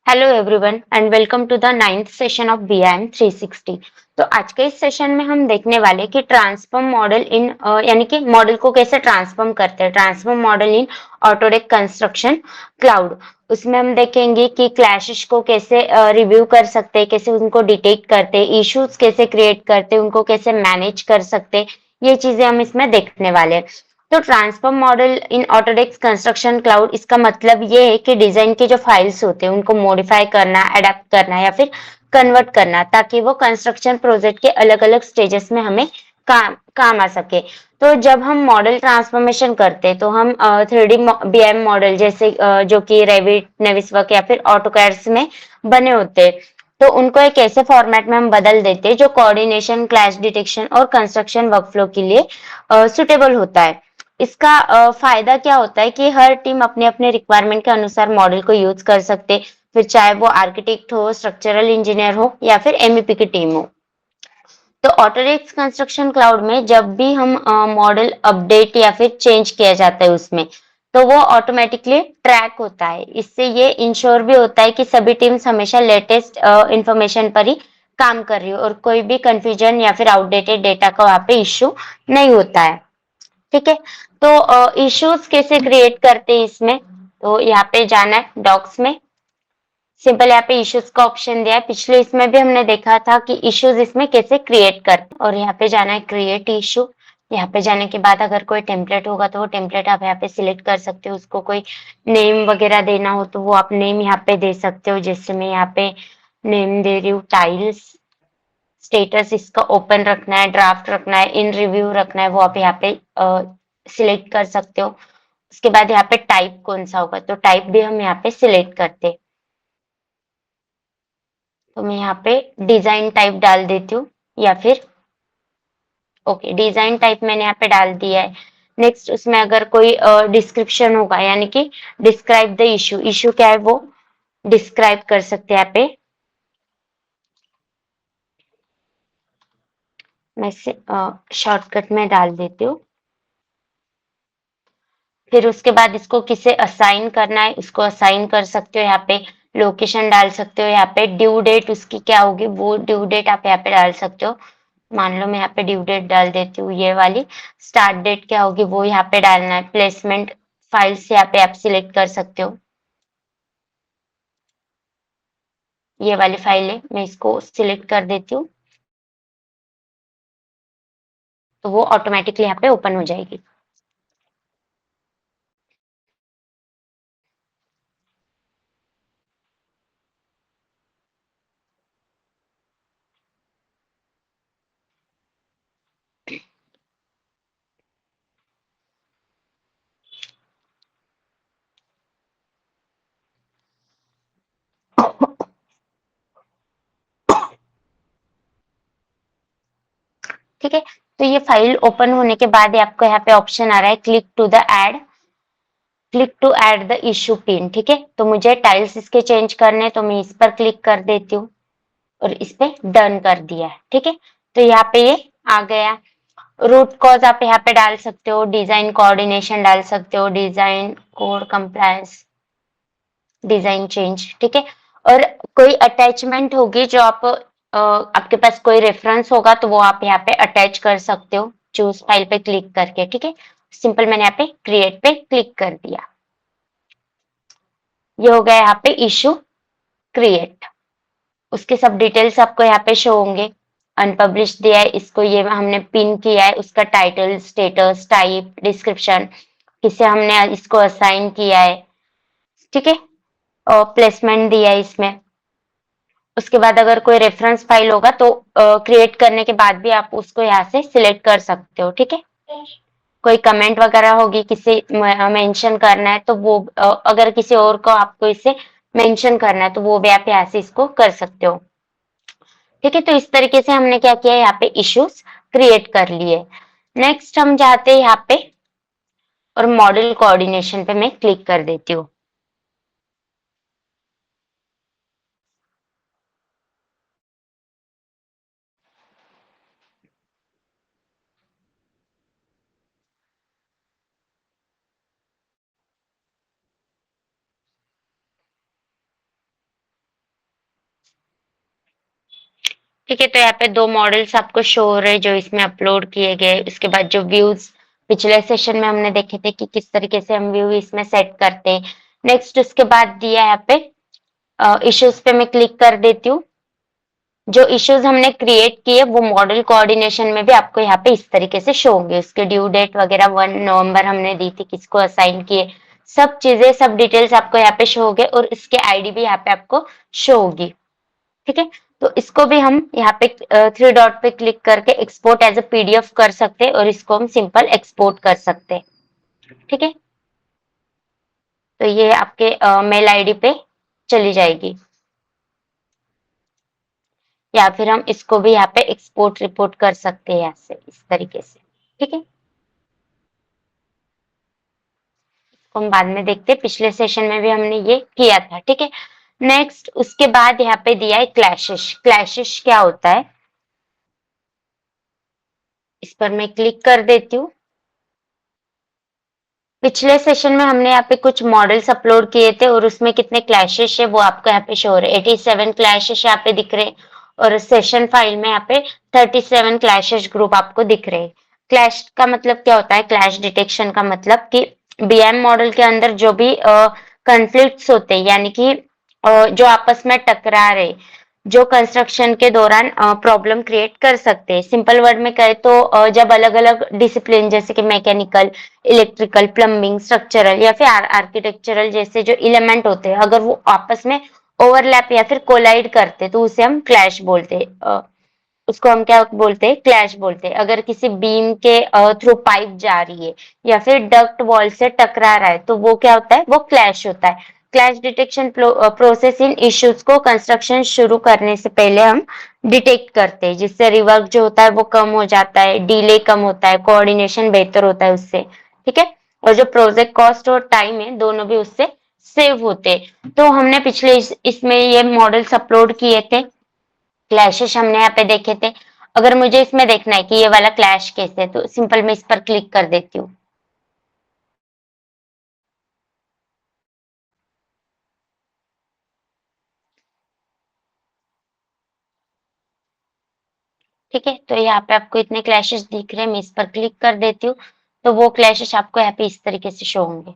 Hello everyone and welcome to the ninth session of BIM 360। तो आज के इस सेशन में हम देखने वाले कि ट्रांसफॉर्म मॉडल इन यानी कि मॉडल को कैसे ट्रांसफॉर्म करते हैं। ट्रांसफॉर्म मॉडल इन ऑटोडेस्क कंस्ट्रक्शन क्लाउड। उसमें हम देखेंगे कि क्लैशेस को कैसे रिव्यू कर सकते हैं, कैसे उनको डिटेक्ट करते हैं, इश्यूज कैसे क्रिएट करते हैं, उनको कैसे मैनेज कर सकते हैं। ये चीजें हम इसमें देखने वाले हैं। तो ट्रांसफॉर्म मॉडल इन ऑटोडेस्क कंस्ट्रक्शन क्लाउड, इसका मतलब ये है कि डिजाइन के जो फाइल्स होते हैं उनको मॉडिफाई करना, अडेप्ट करना या फिर कन्वर्ट करना, ताकि वो कंस्ट्रक्शन प्रोजेक्ट के अलग अलग स्टेजेस में हमें काम आ सके। तो जब हम मॉडल ट्रांसफॉर्मेशन करते हैं तो हम 3D BIM मॉडल जैसे जो कि रेविट, नेविसवर्क या फिर ऑटोकैड में बने होते हैं, तो उनको एक ऐसे फॉर्मेट में हम बदल देते हैं जो कोऑर्डिनेशन, क्लैश डिटेक्शन और कंस्ट्रक्शन वर्कफ्लो के लिए सुटेबल होता है। इसका फायदा क्या होता है कि हर टीम अपने अपने रिक्वायरमेंट के अनुसार मॉडल को यूज कर सकते, फिर चाहे वो आर्किटेक्ट हो, स्ट्रक्चरल इंजीनियर हो या फिर MEP की टीम हो। तो ऑटोडेस्क कंस्ट्रक्शन क्लाउड में जब भी हम मॉडल अपडेट या फिर चेंज किया जाता है उसमें, तो वो ऑटोमेटिकली ट्रैक होता है। इससे ये इंश्योर भी होता है कि सभी टीम्स हमेशा लेटेस्ट इंफॉर्मेशन पर ही काम कर रही हो और कोई भी कंफ्यूजन या फिर आउटडेटेड डेटा का वहां पे इश्यू नहीं होता है। ठीक है। तो इश्यूज कैसे क्रिएट करते हैं इसमें, तो यहाँ पे जाना है डॉक्स में। सिंपल यहाँ पे इश्यूज का ऑप्शन दिया है। पिछले इसमें भी हमने देखा था कि इश्यूज इसमें कैसे क्रिएट करते हैं, और यहाँ पे जाना है क्रिएट इशू। यहाँ पे जाने के बाद अगर कोई टेम्पलेट होगा तो वो टेम्पलेट आप यहाँ पे सिलेक्ट कर सकते हो। उसको कोई नेम वगैरह देना हो तो वो आप नेम यहाँ पे दे सकते हो। जैसे मैं यहाँ पे नेम दे रही हूँ टाइल्स। स्टेटस इसका ओपन रखना है, ड्राफ्ट रखना है, इन रिव्यू रखना है, वो आप यहाँ पे सिलेक्ट कर सकते हो। उसके बाद यहाँ पे टाइप कौन सा होगा, तो टाइप भी हम यहाँ पे सिलेक्ट करते हैं। तो मैं यहाँ पे डिजाइन टाइप डाल देती हूँ, या फिर ओके, डिजाइन टाइप मैंने यहाँ पे डाल दिया है। नेक्स्ट उसमें अगर कोई डिस्क्रिप्शन होगा, यानी कि डिस्क्राइब द इशू, इशू क्या है वो डिस्क्राइब कर सकते हैं यहाँ पे। मैं इसे शॉर्टकट में डाल देती हूँ। फिर उसके बाद इसको किसे असाइन करना है उसको असाइन कर सकते हो। यहाँ पे लोकेशन डाल सकते हो। यहाँ पे ड्यू डेट उसकी क्या होगी, वो ड्यू डेट आप यहाँ पे डाल सकते हो। मान लो मैं यहाँ पे ड्यू डेट डाल देती हूँ ये वाली। स्टार्ट डेट क्या होगी वो यहाँ पे डालना है। प्लेसमेंट फाइल से यहाँ पे आप सिलेक्ट कर सकते हो। ये वाली फाइल है, मैं इसको सिलेक्ट कर देती हूँ, तो वो ऑटोमेटिकली यहाँ पे ओपन हो जाएगी। ठीक है। तो ये फाइल ओपन होने के बाद आपको यहाँ पे ऑप्शन आ रहा है click to add the issue pin. ठीक है, तो मुझे टाइल्स इसके चेंज करने, तो मैं इस पर क्लिक कर देती हूँ और इस पे डन कर दिया है। ठीक है, तो यहाँ पे ये आ गया। रूट कॉज आप यहाँ पे डाल सकते हो, डिजाइन कोऑर्डिनेशन डाल सकते हो, design code compliance, design change. ठीक है, और कोई अटैचमेंट होगी जो आप आपके पास कोई रेफरेंस होगा तो वो आप यहाँ पे अटैच कर सकते हो चूज फाइल पे क्लिक करके। ठीक है, सिंपल मैंने यहाँ पे क्रिएट पे क्लिक कर दिया। ये हो गया यहाँ पे इशू क्रिएट। उसके सब डिटेल्स आपको यहाँ पे शो होंगे। अनपब्लिश दिया है, इसको ये हमने पिन किया है, उसका टाइटल, स्टेटस, टाइप, डिस्क्रिप्शन, किसे हमने इसको असाइन किया है। ठीक है, और प्लेसमेंट दिया है इसमें। उसके बाद अगर कोई रेफरेंस फाइल होगा तो क्रिएट करने के बाद भी आप उसको यहाँ से सिलेक्ट कर सकते हो। ठीक है, कोई कमेंट वगैरह होगी, किसी मेंशन करना है तो वो अगर किसी और को आपको इसे मेंशन करना है तो वो भी आप यहाँ से इसको कर सकते हो। ठीक है, तो इस तरीके से हमने क्या किया, यहाँ पे इश्यूज क्रिएट कर लिए। नेक्स्ट हम जाते हैं यहाँ पे और मॉडल कोऑर्डिनेशन पे मैं क्लिक कर देती हूँ। ठीक है, तो यहाँ पे 2 मॉडल्स आपको शो हो रहे हैं जो इसमें अपलोड किए गए। उसके बाद जो व्यूज पिछले सेशन में हमने देखे थे कि किस तरीके से हम व्यू इसमें सेट करते हैं। नेक्स्ट उसके बाद दिया है यहाँ पे इश्यूज पे मैं क्लिक कर देती हूँ। जो इश्यूज हमने क्रिएट किए वो मॉडल कोऑर्डिनेशन में भी आपको यहाँ पे इस तरीके से शो होंगे। उसके ड्यू डेट वगैरह 1 नवंबर हमने दी थी, किसको असाइन किए, सब चीजें, सब डिटेल्स आपको यहाँ पे शो होंगे और इसके आईडी भी यहाँ पे आपको शो होगी। ठीक है, तो इसको भी हम यहाँ पे 3 डॉट पे क्लिक करके एक्सपोर्ट एज अ पीडीएफ कर सकते हैं और इसको हम सिंपल एक्सपोर्ट कर सकते हैं। ठीक है, तो ये आपके मेल आईडी पे चली जाएगी, या फिर हम इसको भी यहाँ पे एक्सपोर्ट रिपोर्ट कर सकते हैं यहाँ से इस तरीके से। ठीक है, इसको हम बाद में देखते हैं, पिछले सेशन में भी हमने ये किया था। ठीक है, नेक्स्ट उसके बाद यहाँ पे दिया है क्लैशेस। क्लैशेस क्या होता है, इस पर मैं क्लिक कर देती हूँ। पिछले सेशन में हमने यहाँ पे कुछ मॉडल्स अपलोड किए थे और उसमें कितने क्लैशेस है वो आपको यहाँ पे शो हो रहे हैं। 87 क्लैशेस यहाँ पे दिख रहे हैं और सेशन फाइल में यहाँ पे 37 क्लैशेस ग्रुप आपको दिख रहे हैं। क्लैश का मतलब क्या होता है, क्लैश डिटेक्शन का मतलब कि बीएम मॉडल के अंदर जो भी कंफ्लिक्ट्स होते हैं, यानी कि जो आपस में टकरा रहे, जो कंस्ट्रक्शन के दौरान प्रॉब्लम क्रिएट कर सकते हैं। सिंपल वर्ड में कहे तो जब अलग अलग डिसिप्लिन जैसे कि मैकेनिकल, इलेक्ट्रिकल, प्लम्बिंग, स्ट्रक्चरल या फिर आर्किटेक्चरल जैसे जो एलिमेंट होते हैं, अगर वो आपस में ओवरलैप या फिर कोलाइड करते तो उसे हम क्लैश बोलते हैं। उसको हम क्या बोलते हैं, क्लैश बोलते हैं। अगर किसी बीम के थ्रू पाइप जा रही है या फिर डक्ट वॉल से टकरा रहा है तो वो क्या होता है, वो क्लैश होता है। Clash detection process in issues को कंस्ट्रक्शन शुरू करने से पहले हम डिटेक्ट करते हैं, जिससे रिवर्क जो होता है वो कम हो जाता है, डिले कम होता है, कोऑर्डिनेशन बेहतर होता है उससे। ठीक है, और जो प्रोजेक्ट कॉस्ट और टाइम है दोनों भी उससे सेव होते हैं। तो हमने पिछले इसमें ये मॉडल्स अपलोड किए थे, क्लैशेस हमने यहाँ पे देखे थे। अगर मुझे इसमें देखना है कि ये वाला क्लैश कैसे है तो सिंपल मैं इस पर क्लिक कर देती हूँ। ठीक है, तो यहाँ पे आपको इतने क्लैशेस दिख रहे हैं, मैं इस पर क्लिक कर देती हूँ तो वो क्लैशेस आपको यहाँ पे इस तरीके से शो होंगे।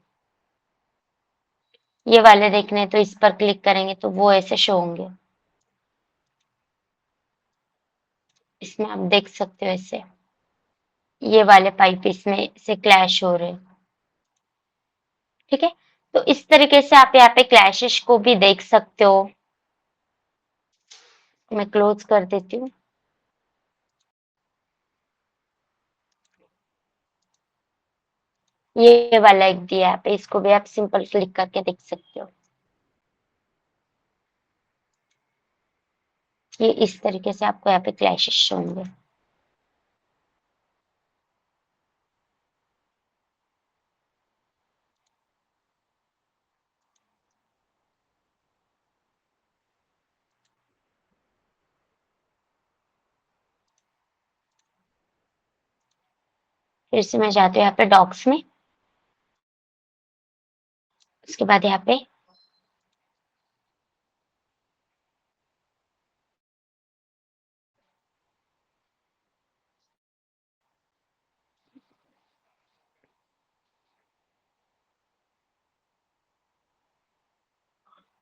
ये वाले देखने हैं तो इस पर क्लिक करेंगे तो वो ऐसे शो होंगे। इसमें आप देख सकते हो ऐसे ये वाले पाइप इसमें से क्लैश हो रहे हैं। ठीक है, तो इस तरीके से आप यहाँ पे क्लैशेस को भी देख सकते हो। मैं क्लोज कर देती हूँ। ये वाला एक दिया है पे, इसको भी आप सिंपल क्लिक करके देख सकते हो। ये इस तरीके से आपको यहाँ पे क्लैशेस होंगे। फिर से मैं जाती हूँ यहाँ पे डॉक्स में। उसके बाद यहाँ पे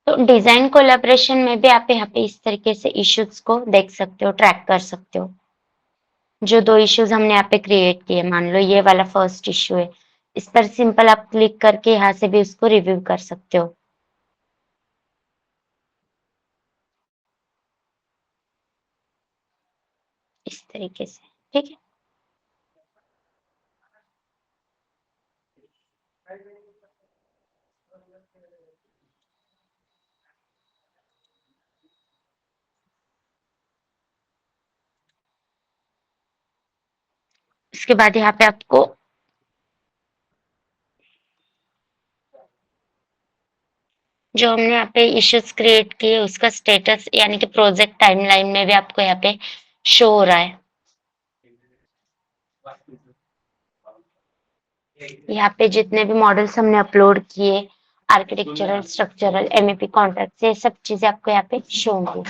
तो डिजाइन कोलैबोरेशन में भी आप यहाँ पे इस तरीके से इश्यूज को देख सकते हो, ट्रैक कर सकते हो। जो 2 इश्यूज हमने यहाँ पे क्रिएट किए, मान लो ये वाला फर्स्ट इश्यू है, इस पर सिंपल आप क्लिक करके यहाँ से भी उसको रिव्यू कर सकते हो इस तरीके से। ठीक है, इसके बाद यहाँ पे आपको जो हमने यहाँ पे इश्यूज क्रिएट किए उसका स्टेटस यानी कि प्रोजेक्ट टाइमलाइन में भी आपको यहाँ पे शो हो रहा है। यहाँ पे जितने भी मॉडल्स हमने अपलोड किए, आर्किटेक्चरल, स्ट्रक्चरल, एमईपी कॉन्ट्रैक्ट, ये सब चीजें आपको यहाँ पे शो होंगी।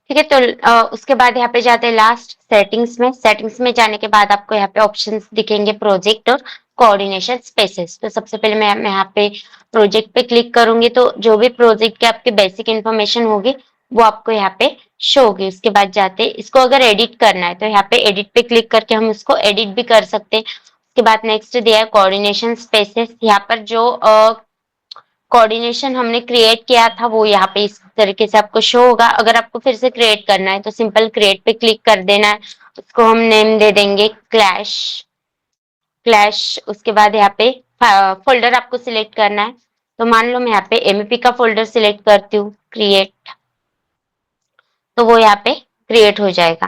ठीक है। तो उसके बाद यहाँ पे जाते हैं लास्ट सेटिंग्स में। सेटिंग्स में जाने के बाद आपको यहाँ पे ऑप्शंस दिखेंगे प्रोजेक्ट और कोऑर्डिनेशन स्पेसेस। तो सबसे पहले मैं यहाँ पे प्रोजेक्ट पे क्लिक करूंगी तो जो भी प्रोजेक्ट के आपके बेसिक इन्फॉर्मेशन होगी वो आपको यहाँ पे शो होगी। उसके बाद जाते इसको अगर एडिट करना है तो यहाँ पे एडिट पे क्लिक करके हम इसको एडिट भी कर सकते हैं। उसके बाद नेक्स्ट दिया है कोऑर्डिनेशन स्पेसेस। यहाँ पर जो कोऑर्डिनेशन हमने क्रिएट किया था वो यहाँ पे इस तरीके से आपको शो होगा। अगर आपको फिर से क्रिएट करना है तो सिंपल क्रिएट पे क्लिक कर देना है। उसको हम नेम दे देंगे क्लैश क्लैश। उसके बाद यहाँ पे फोल्डर आपको सिलेक्ट करना है। तो मान लो मैं यहाँ पे एमपी का फोल्डर सिलेक्ट करती हूँ, क्रिएट, तो वो यहाँ पे क्रिएट हो जाएगा।